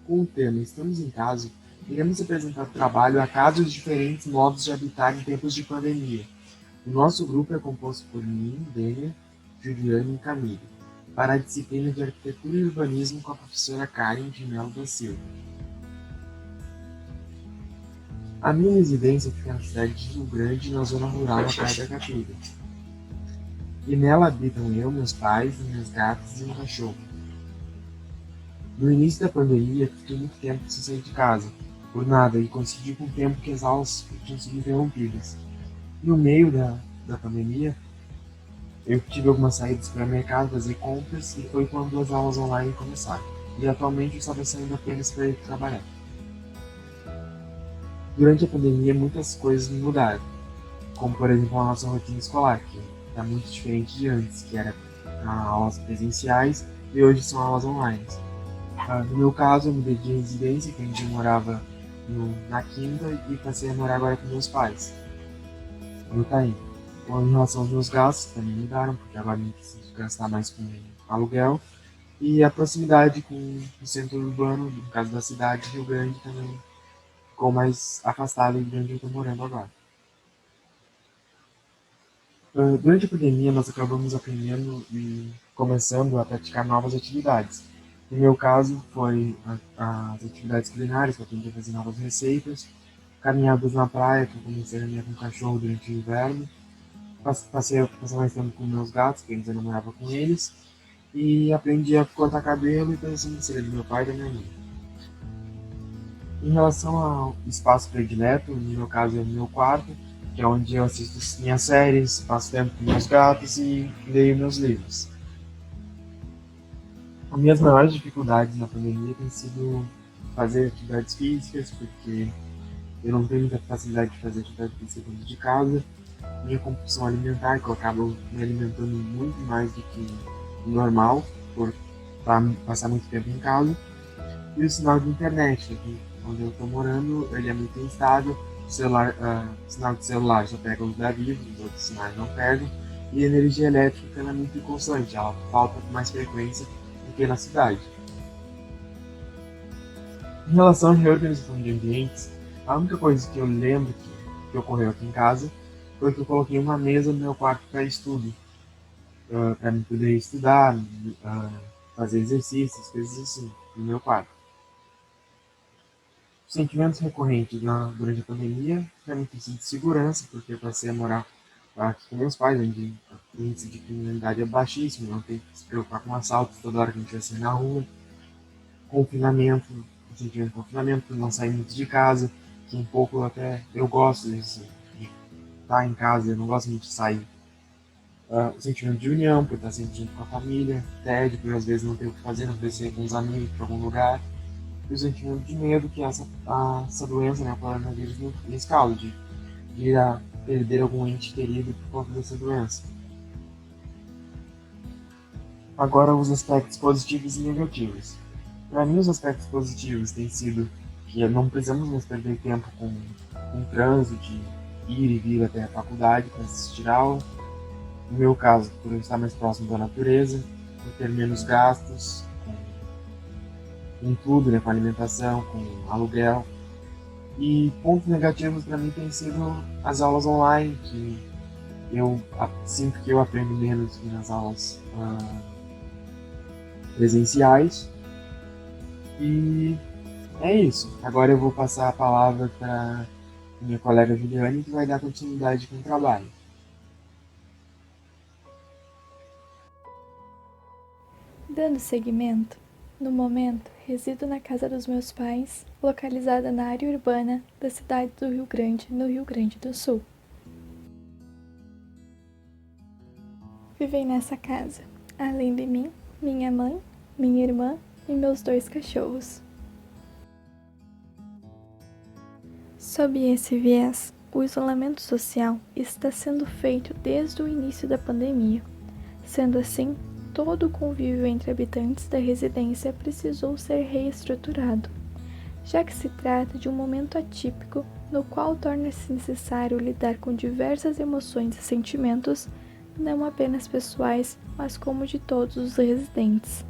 Com o tema Estamos em Casa, iremos apresentar trabalho a casos diferentes modos de habitar em tempos de pandemia. O nosso grupo é composto por mim, Dênia, Juliane e Camille, para a disciplina de Arquitetura e Urbanismo com a professora Karen de Melo da Silva. A minha residência fica na cidade de Rio Grande, na zona rural, na Praia da Capira. E nela habitam eu, meus pais, minhas gatas e um cachorro. No início da pandemia, fiquei muito tempo sem sair de casa, por nada, e consegui com o tempo que as aulas tinham sido interrompidas. No meio da pandemia, eu tive algumas saídas para o mercado fazer compras e foi quando as aulas online começaram. E atualmente eu estava saindo apenas para ir trabalhar. Durante a pandemia, muitas coisas mudaram, como por exemplo a nossa rotina escolar, que está muito diferente de antes, que era aulas presenciais e hoje são aulas online. No meu caso, eu mudei de residência, que antes eu morava na Quinta e passei a morar agora com meus pais, no Itaim. Em relação aos meus gastos, também mudaram, porque agora não preciso gastar mais com aluguel. E a proximidade com o centro urbano, no caso da cidade, Rio Grande, também ficou mais afastada de onde eu estou morando agora. Durante a pandemia, nós acabamos aprendendo e começando a praticar novas atividades. No meu caso, foi as atividades culinárias, que eu aprendi a fazer novas receitas, caminhadas na praia, que eu comecei a caminhar com o cachorro durante o inverno, passei a passar mais tempo com meus gatos, que antes eu não morava com eles, e aprendi a cortar cabelo e fazer sobrancelha do meu pai e da minha mãe. Em relação ao espaço predileto, no meu caso é o meu quarto, que é onde eu assisto minhas séries, passo tempo com meus gatos e leio meus livros. As minhas maiores dificuldades na pandemia têm sido fazer atividades físicas, porque eu não tenho muita facilidade de fazer atividade física dentro de casa. Minha compulsão alimentar, que eu acabo me alimentando muito mais do que o normal, por passar muito tempo em casa. E o sinal de internet, aqui onde eu estou morando, ele é muito instável. Sinal de celular só pega os da Vivo, os outros sinais não pegam. E a energia elétrica ela é muito inconstante, ela falta com mais frequência do que na cidade. Em relação à reorganização de ambientes, a única coisa que eu lembro que ocorreu aqui em casa foi que eu coloquei uma mesa no meu quarto para estudo, para me poder estudar, fazer exercícios, coisas assim, no meu quarto. Os sentimentos recorrentes durante a pandemia para mim tem sido de segurança, porque eu passei a morar aqui com meus pais, onde o índice de criminalidade é baixíssimo, não tem que se preocupar com assaltos toda hora que a gente vai sair na rua. Confinamento, o sentimento de confinamento, por não sair muito de casa, que um pouco até eu gosto de estar em casa, eu não gosto muito de sair. O sentimento de união, por estar sempre junto com a família, tédio, por às vezes não ter o que fazer, não poder sair com os amigos para algum lugar. E o sentimento de medo que essa doença, né, o coronavírus, nos causa, de vir a perder algum ente querido por conta dessa doença. Agora, os aspectos positivos e negativos. Para mim, os aspectos positivos têm sido que não precisamos mais perder tempo com trânsito, de ir e vir até a faculdade para assistir aula. No meu caso, por eu estar mais próximo da natureza, por ter menos gastos com tudo, né, com alimentação, com aluguel. E pontos negativos para mim têm sido as aulas online, que eu sinto que eu aprendo menos que nas aulas presenciais. E é isso. Agora eu vou passar a palavra para minha colega Juliane, que vai dar continuidade com o trabalho. Dando seguimento, no momento resido na casa dos meus pais, localizada na área urbana da cidade do Rio Grande, no Rio Grande do Sul. Vivem nessa casa, além de mim, minha mãe, minha irmã e meus 2 cachorros. Sob esse viés, o isolamento social está sendo feito desde o início da pandemia. Sendo assim, todo o convívio entre habitantes da residência precisou ser reestruturado, já que se trata de um momento atípico no qual torna-se necessário lidar com diversas emoções e sentimentos, não apenas pessoais, mas como de todos os residentes.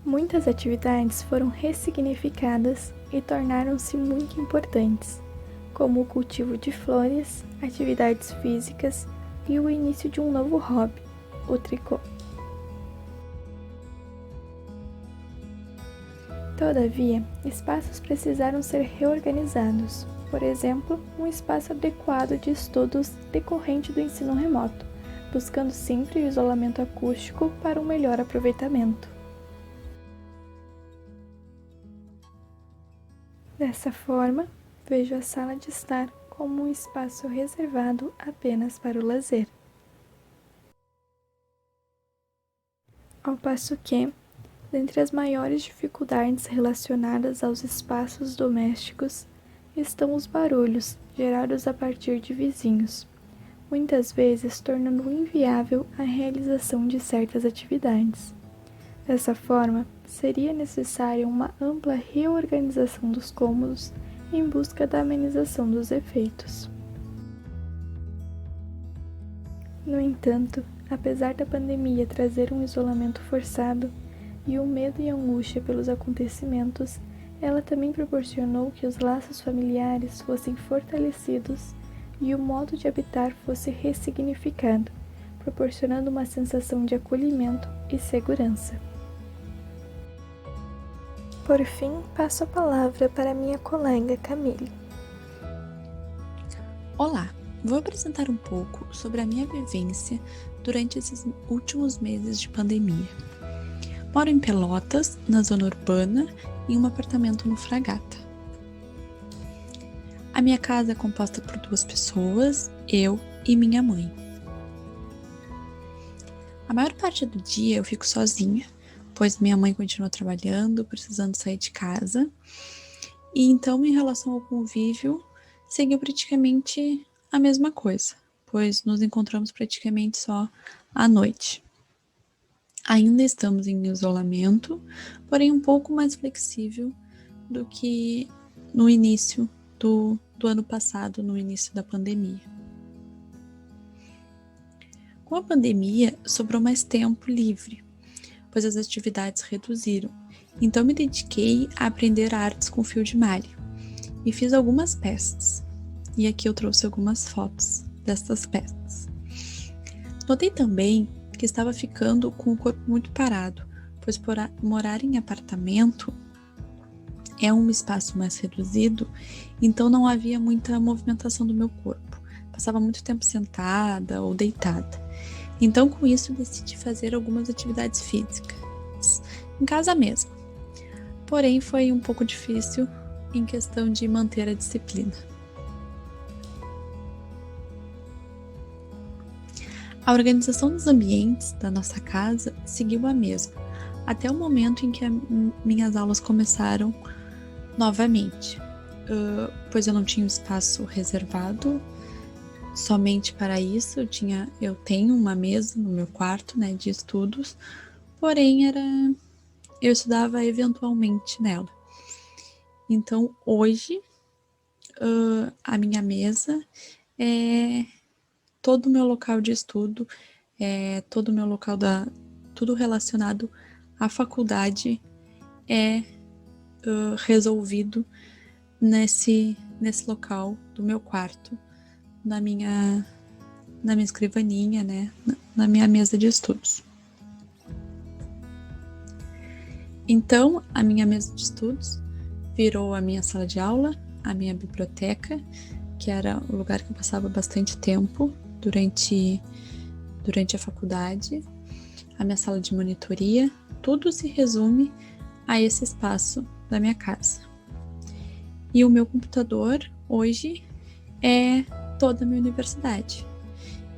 Muitas atividades foram ressignificadas e tornaram-se muito importantes, como o cultivo de flores, atividades físicas e o início de um novo hobby, o tricô. Todavia, espaços precisaram ser reorganizados, por exemplo, um espaço adequado de estudos decorrente do ensino remoto, buscando sempre o isolamento acústico para um melhor aproveitamento. Dessa forma, vejo a sala de estar como um espaço reservado apenas para o lazer. Ao passo que, dentre as maiores dificuldades relacionadas aos espaços domésticos, estão os barulhos gerados a partir de vizinhos, muitas vezes tornando inviável a realização de certas atividades. Dessa forma, seria necessária uma ampla reorganização dos cômodos em busca da amenização dos efeitos. No entanto, apesar da pandemia trazer um isolamento forçado e o medo e angústia pelos acontecimentos, ela também proporcionou que os laços familiares fossem fortalecidos e o modo de habitar fosse ressignificado, proporcionando uma sensação de acolhimento e segurança. Por fim, passo a palavra para minha colega Camille. Olá, vou apresentar um pouco sobre a minha vivência durante esses últimos meses de pandemia. Moro em Pelotas, na zona urbana, em um apartamento no Fragata. A minha casa é composta por 2 pessoas, eu e minha mãe. A maior parte do dia eu fico sozinha, pois minha mãe continua trabalhando, precisando sair de casa. E então, em relação ao convívio, seguiu praticamente a mesma coisa, pois nos encontramos praticamente só à noite. Ainda estamos em isolamento, porém um pouco mais flexível do que no início do ano passado, no início da pandemia. Com a pandemia, sobrou mais tempo livre, pois as atividades reduziram. Então me dediquei a aprender artes com fio de malha e fiz algumas peças. E aqui eu trouxe algumas fotos destas peças. Notei também que estava ficando com o corpo muito parado, pois morar em apartamento é um espaço mais reduzido, então não havia muita movimentação do meu corpo. Passava muito tempo sentada ou deitada. Então, com isso, decidi fazer algumas atividades físicas, em casa mesmo. Porém, foi um pouco difícil em questão de manter a disciplina. A organização dos ambientes da nossa casa seguiu a mesma, até o momento em que minhas aulas começaram novamente, pois eu não tinha um espaço reservado somente para isso. Eu tenho uma mesa no meu quarto, né, de estudos, porém eu estudava eventualmente nela. Então hoje a minha mesa é todo o meu local de estudo, todo o meu local tudo relacionado à faculdade é resolvido nesse local do meu quarto, na minha escrivaninha, né, na minha mesa de estudos. Então, a minha mesa de estudos virou a minha sala de aula, a minha biblioteca, que era o lugar que eu passava bastante tempo durante a faculdade, a minha sala de monitoria. Tudo se resume a esse espaço da minha casa. E o meu computador hoje é toda a minha universidade.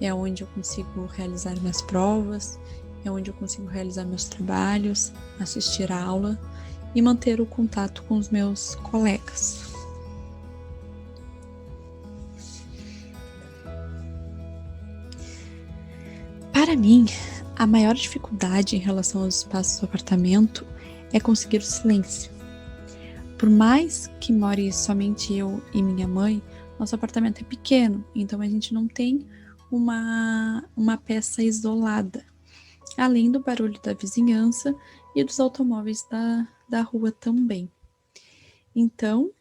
É onde eu consigo realizar minhas provas, é onde eu consigo realizar meus trabalhos, assistir a aula e manter o contato com os meus colegas. Para mim, a maior dificuldade em relação aos espaços do apartamento é conseguir o silêncio. Por mais que more somente eu e minha mãe, nosso apartamento é pequeno, então a gente não tem uma peça isolada. além do barulho da vizinhança e dos automóveis da rua também. Então,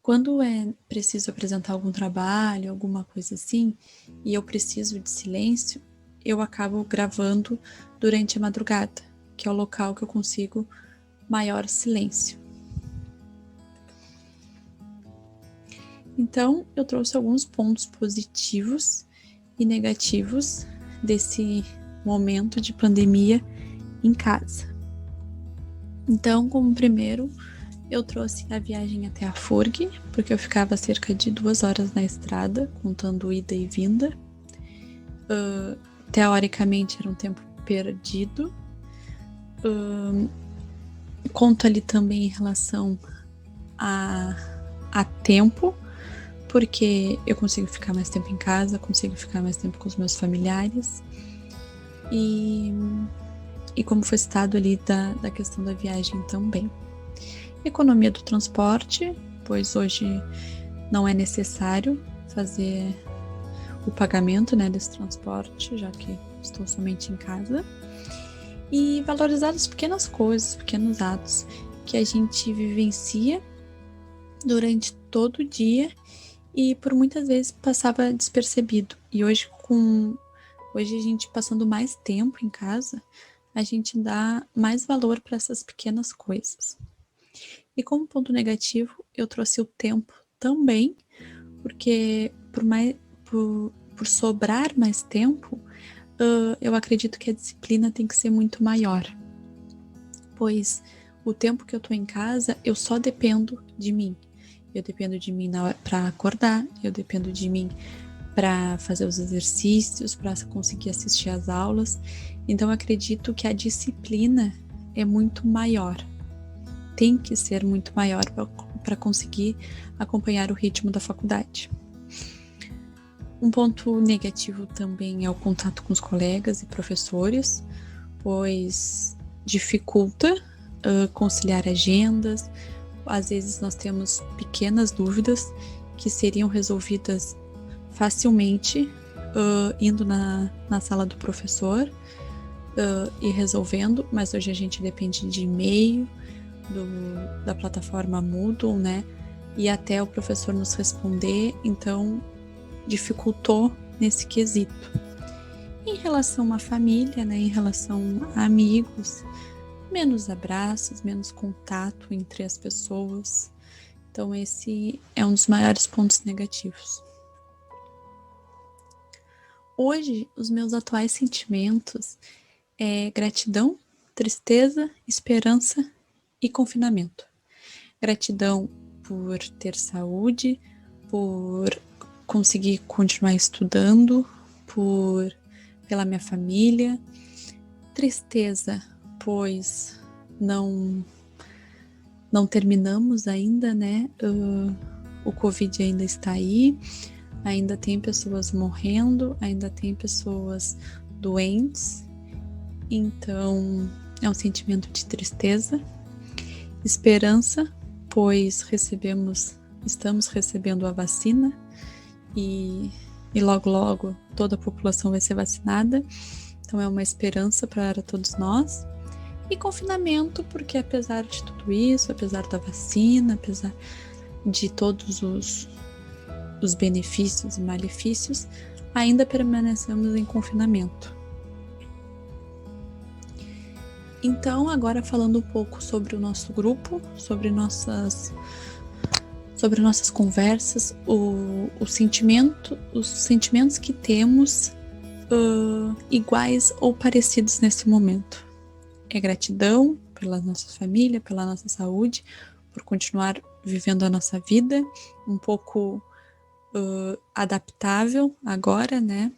quando é preciso apresentar algum trabalho, alguma coisa assim, e eu preciso de silêncio, eu acabo gravando durante a madrugada, que é o local que eu consigo maior silêncio. Então, eu trouxe alguns pontos positivos e negativos desse momento de pandemia em casa. Então, como primeiro, eu trouxe a viagem até a FURG, porque eu ficava cerca de 2 horas na estrada, contando ida e vinda. Teoricamente era um tempo perdido. Conto ali também em relação a tempo, porque eu consigo ficar mais tempo em casa, consigo ficar mais tempo com os meus familiares. E como foi citado ali da questão da viagem também. Economia do transporte, pois hoje não é necessário fazer o pagamento, né, desse transporte, já que estou somente em casa. E valorizar as pequenas coisas, pequenos atos que a gente vivencia durante todo o dia e por muitas vezes passava despercebido. E hoje a gente passando mais tempo em casa, a gente dá mais valor para essas pequenas coisas. E como ponto negativo, eu trouxe o tempo também, porque por sobrar mais tempo, eu acredito que a disciplina tem que ser muito maior. Pois o tempo que eu tô em casa, eu só dependo de mim. Eu dependo de mim para acordar, eu dependo de mim para fazer os exercícios, para conseguir assistir às aulas. Então eu acredito que a disciplina é muito maior. Tem que ser muito maior para conseguir acompanhar o ritmo da faculdade. Um ponto negativo também é o contato com os colegas e professores, pois dificulta conciliar agendas. Às vezes nós temos pequenas dúvidas que seriam resolvidas facilmente indo na sala do professor e resolvendo, mas hoje a gente depende de e-mail, da plataforma Moodle, né? E até o professor nos responder, então dificultou nesse quesito. Em relação à família, né? Em relação a amigos, menos abraços, menos contato entre as pessoas. Então esse é um dos maiores pontos negativos. Hoje, os meus atuais sentimentos é gratidão, tristeza, esperança e confinamento. Gratidão por ter saúde, por conseguir continuar estudando, pela minha família. Tristeza, pois não terminamos ainda, né? O Covid ainda está aí, ainda tem pessoas morrendo, ainda tem pessoas doentes. Então, é um sentimento de tristeza. Esperança, pois estamos recebendo a vacina e logo toda a população vai ser vacinada. Então é uma esperança para todos nós. E confinamento, porque apesar de tudo isso, apesar da vacina, apesar de todos os benefícios e malefícios, ainda permanecemos em confinamento. Então, agora falando um pouco sobre o nosso grupo, sobre nossas conversas, os sentimentos que temos iguais ou parecidos nesse momento. É gratidão pela nossa família, pela nossa saúde, por continuar vivendo a nossa vida, um pouco adaptável agora, né?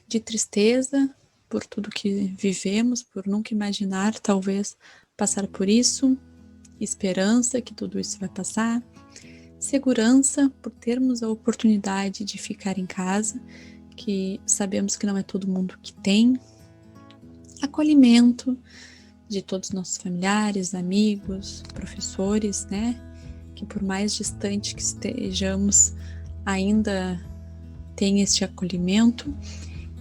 De tristeza por tudo que vivemos, por nunca imaginar, talvez, passar por isso. Esperança que tudo isso vai passar. Segurança por termos a oportunidade de ficar em casa, que sabemos que não é todo mundo que tem. Acolhimento de todos os nossos familiares, amigos, professores, né? Que por mais distante que estejamos, ainda tem este acolhimento.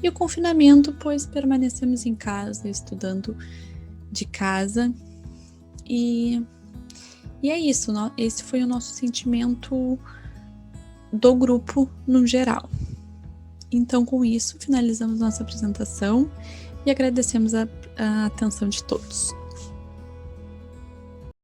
E o confinamento, pois permanecemos em casa, estudando de casa. E é isso, esse foi o nosso sentimento do grupo no geral. Então, com isso, finalizamos nossa apresentação e agradecemos a atenção de todos.